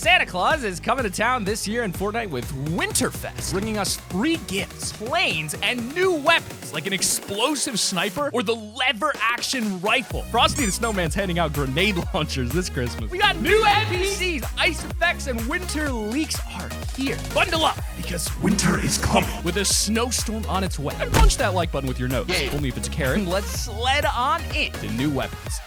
Santa Claus is coming to town this year in Fortnite with Winterfest, bringing us free gifts, planes, and new weapons like an explosive sniper or the lever-action rifle. Frosty the Snowman's handing out grenade launchers this Christmas. We got new NPCs, ice effects, and winter leaks are here. Bundle up, because winter is coming with a snowstorm on its way. And punch that like button with your nose, only if it's a carrot. And let's sled on into new weapons.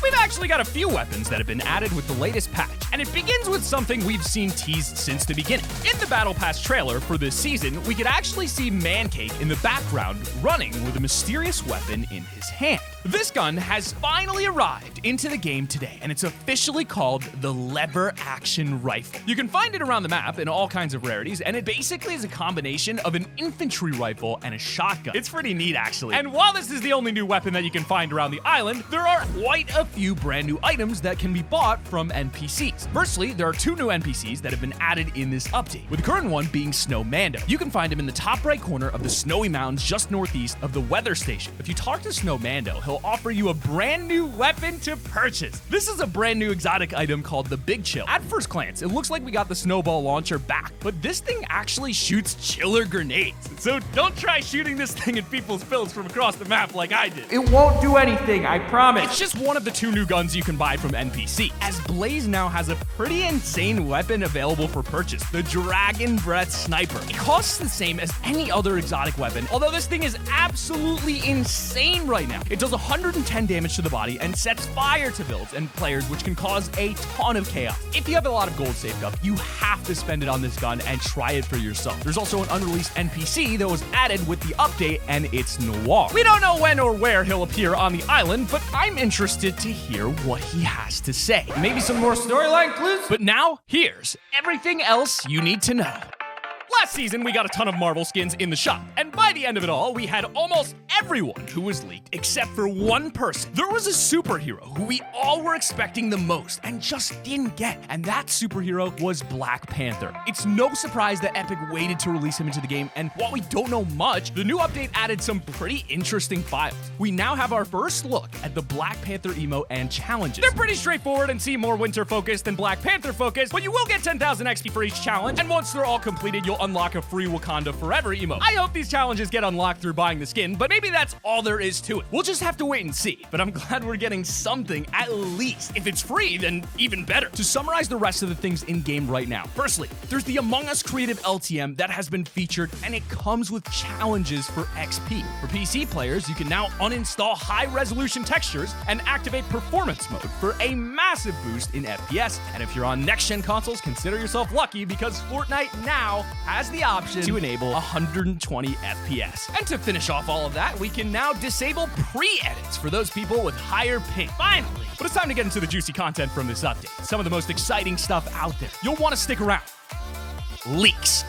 We've actually got a few weapons that have been added with the latest patch, and it begins with something we've seen teased since the beginning. In the Battle Pass trailer for this season, we could actually see Mancake in the background running with a mysterious weapon in his hand. This gun has finally arrived into the game today, and it's officially called the Lever Action Rifle. You can find it around the map in all kinds of rarities, and it basically is a combination of an infantry rifle and a shotgun. It's pretty neat, actually. And while this is the only new weapon that you can find around the island, there are quite a few brand new items that can be bought from NPCs. Firstly, there are two new NPCs that have been added in this update, with the current one being Snowmando. You can find him in the top right corner of the snowy mountains just northeast of the weather station. If you talk to Snowmando, he'll offer you a brand new weapon to purchase. This is a brand new exotic item called the Big Chill. At first glance, it looks like we got the snowball launcher back, but this thing actually shoots chiller grenades. So don't try shooting this thing at people's builds from across the map like I did. It won't do anything, I promise. It's just one of the two new guns you can buy from NPC, as Blaze now has a pretty insane weapon available for purchase, the Dragon Breath Sniper. It costs the same as any other exotic weapon, although this thing is absolutely insane right now. It does 110 damage to the body and sets fire to builds and players, which can cause a ton of chaos. If you have a lot of gold saved up, you have to spend it on this gun and try it for yourself. There's also an unreleased NPC that was added with the update, and it's Noir. We don't know when or where he'll appear on the island, but I'm interested to hear what he has to say. Maybe some more storyline clues? But now, here's everything else you need to know. Last season, we got a ton of Marvel skins in the shop, and by the end of it all, we had almost everyone who was leaked except for one person. There was a superhero who we all were expecting the most and just didn't get, and that superhero was Black Panther. It's no surprise that Epic waited to release him into the game, and while we don't know much, the new update added some pretty interesting files. We now have our first look at the Black Panther emote and challenges. They're pretty straightforward and seem more winter-focused than Black Panther-focused, but you will get 10,000 XP for each challenge, and once they're all completed, you'll unlock a free Wakanda Forever emote. I hope these challenges get unlocked through buying the skin, but maybe that's all there is to it. We'll just have to wait and see, but I'm glad we're getting something at least. If it's free, then even better. To summarize the rest of the things in-game right now, firstly, there's the Among Us Creative LTM that has been featured, and it comes with challenges for XP. For PC players, you can now uninstall high-resolution textures and activate performance mode for a massive boost in FPS, and if you're on next-gen consoles, consider yourself lucky because Fortnite now has the option to enable 120 FPS. And to finish off all of that, we can now disable pre-edits for those people with higher ping. Finally! But it's time to get into the juicy content from this update. Some of the most exciting stuff out there. You'll want to stick around. Leaks.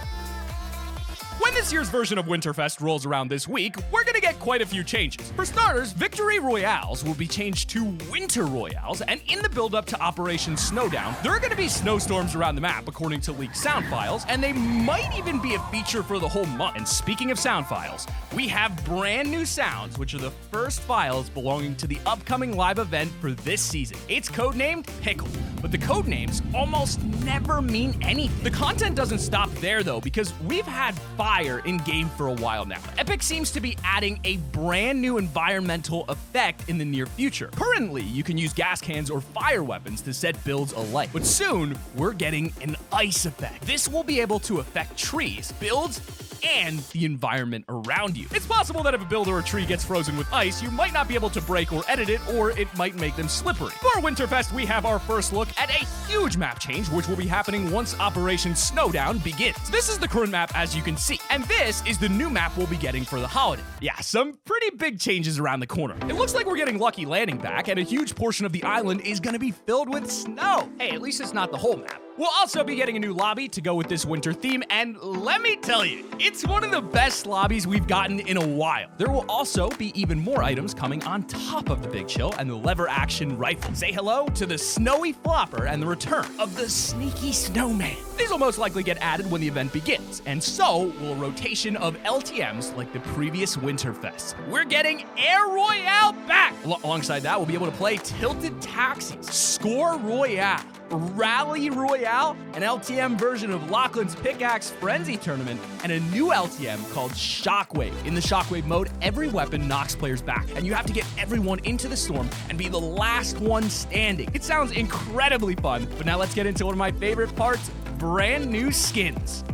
When this year's version of Winterfest rolls around this week, we're gonna get quite a few changes. For starters, Victory Royales will be changed to Winter Royales, and in the build-up to Operation Snowdown, there are gonna be snowstorms around the map according to leaked sound files, and they might even be a feature for the whole month. And speaking of sound files, we have brand new sounds, which are the first files belonging to the upcoming live event for this season. It's codenamed Pickle, but the codenames almost never mean anything. The content doesn't stop there though, because we've had fire in-game for a while now. Epic seems to be adding a brand new environmental effect in the near future. Currently, you can use gas cans or fire weapons to set builds alight, but soon, we're getting an ice effect. This will be able to affect trees, builds, and the environment around you. It's possible that if a build or a tree gets frozen with ice, you might not be able to break or edit it, or it might make them slippery. For Winterfest, we have our first look at a huge map change, which will be happening once Operation Snowdown begins. This is the current map, as you can see, and this is the new map we'll be getting for the holiday. Yeah, some pretty big changes around the corner. It looks like we're getting Lucky Landing back, and a huge portion of the island is gonna be filled with snow. Hey, at least it's not the whole map. We'll also be getting a new lobby to go with this winter theme, and let me tell you, it's one of the best lobbies we've gotten in a while. There will also be even more items coming on top of the Big Chill and the Lever Action Rifle. Say hello to the Snowy Flopper and the return of the Sneaky Snowman. These will most likely get added when the event begins, and so will a rotation of LTMs like the previous Winterfest. We're getting Air Royale back! Alongside that, we'll be able to play Tilted Taxis, Score Royale, Rally Royale, an LTM version of Lachlan's Pickaxe Frenzy Tournament, and a new LTM called Shockwave. In the Shockwave mode, every weapon knocks players back, and you have to get everyone into the storm and be the last one standing. It sounds incredibly fun, but now let's get into one of my favorite parts, brand new skins.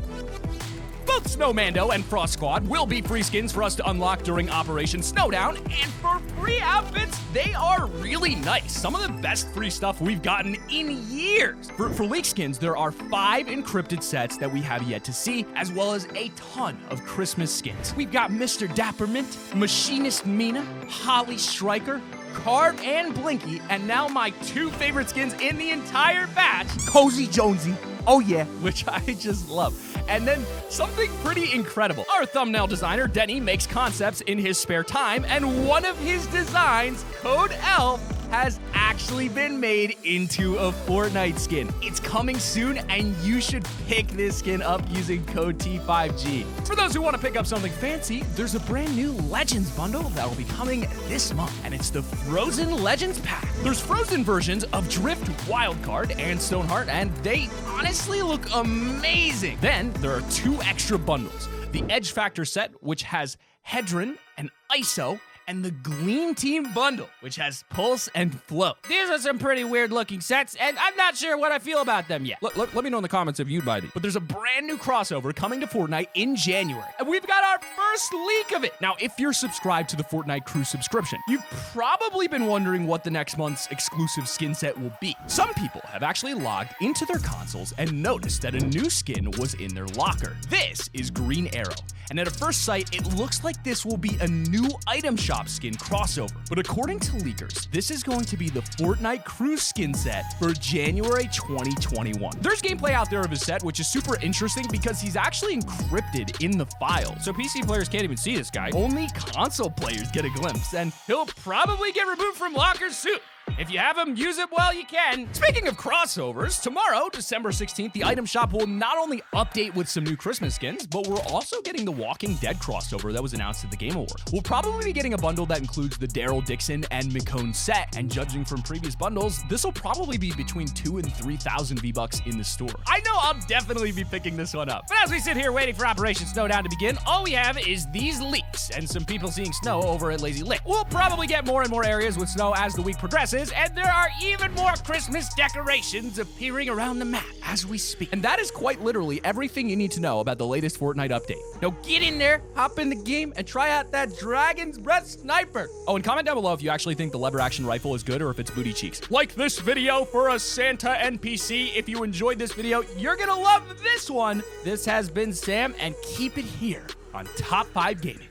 Both Snowmando and Frost Squad will be free skins for us to unlock during Operation Snowdown, and for free outfits, they are really nice. Some of the best free stuff we've gotten in years. For leak skins, there are 5 encrypted sets that we have yet to see, as well as a ton of Christmas skins. We've got Mr. Dappermint, Machinist Mina, Holly Striker, Carb and Blinky, and now my 2 favorite skins in the entire batch, Cozy Jonesy, oh yeah, which I just love. And then something pretty incredible. Our thumbnail designer, Denny, makes concepts in his spare time, and one of his designs, Code Elf, has actually been made into a Fortnite skin. It's coming soon, and you should pick this skin up using code T5G. For those who want to pick up something fancy, there's a brand new Legends bundle that will be coming this month, and it's the Frozen Legends pack. There's Frozen versions of Drift, Wildcard, and Stoneheart, and they honestly look amazing. Then there are 2 extra bundles. The Edge Factor set, which has Hedron and ISO, and the Gleam Team bundle, which has Pulse and Flow. These are some pretty weird looking sets, and I'm not sure what I feel about them yet. Let me know in the comments if you'd buy these. But there's a brand new crossover coming to Fortnite in January, and we've got our first leak of it. Now, if you're subscribed to the Fortnite Crew subscription, you've probably been wondering what the next month's exclusive skin set will be. Some people have actually logged into their consoles and noticed that a new skin was in their locker. This is Green Arrow, and at a first sight, it looks like this will be a new item shop skin crossover. But according to leakers, this is going to be the Fortnite Crew skin set for January 2021. There's gameplay out there of his set, which is super interesting because he's actually encrypted in the file. So PC players can't even see this guy. Only console players get a glimpse, and he'll probably get removed from lockers soon. If you have them, use it while you can. Speaking of crossovers, tomorrow, December 16th, the item shop will not only update with some new Christmas skins, but we're also getting the Walking Dead crossover that was announced at the Game Awards. We'll probably be getting a bundle that includes the Daryl Dixon and McCone set, and judging from previous bundles, this will probably be between 2,000 and 3,000 V-Bucks in the store. I know I'll definitely be picking this one up. But as we sit here waiting for Operation Snowdown to begin, all we have is these leaks and some people seeing snow over at Lazy Lick. We'll probably get more and more areas with snow as the week progresses, and there are even more Christmas decorations appearing around the map as we speak. And that is quite literally everything you need to know about the latest Fortnite update. Now get in there, hop in the game, and try out that Dragon's Breath Sniper. Oh, and comment down below if you actually think the lever action rifle is good or if it's booty cheeks. Like this video for a Santa NPC. If you enjoyed this video, you're gonna love this one. This has been Sam, and keep it here on Top 5 Gaming.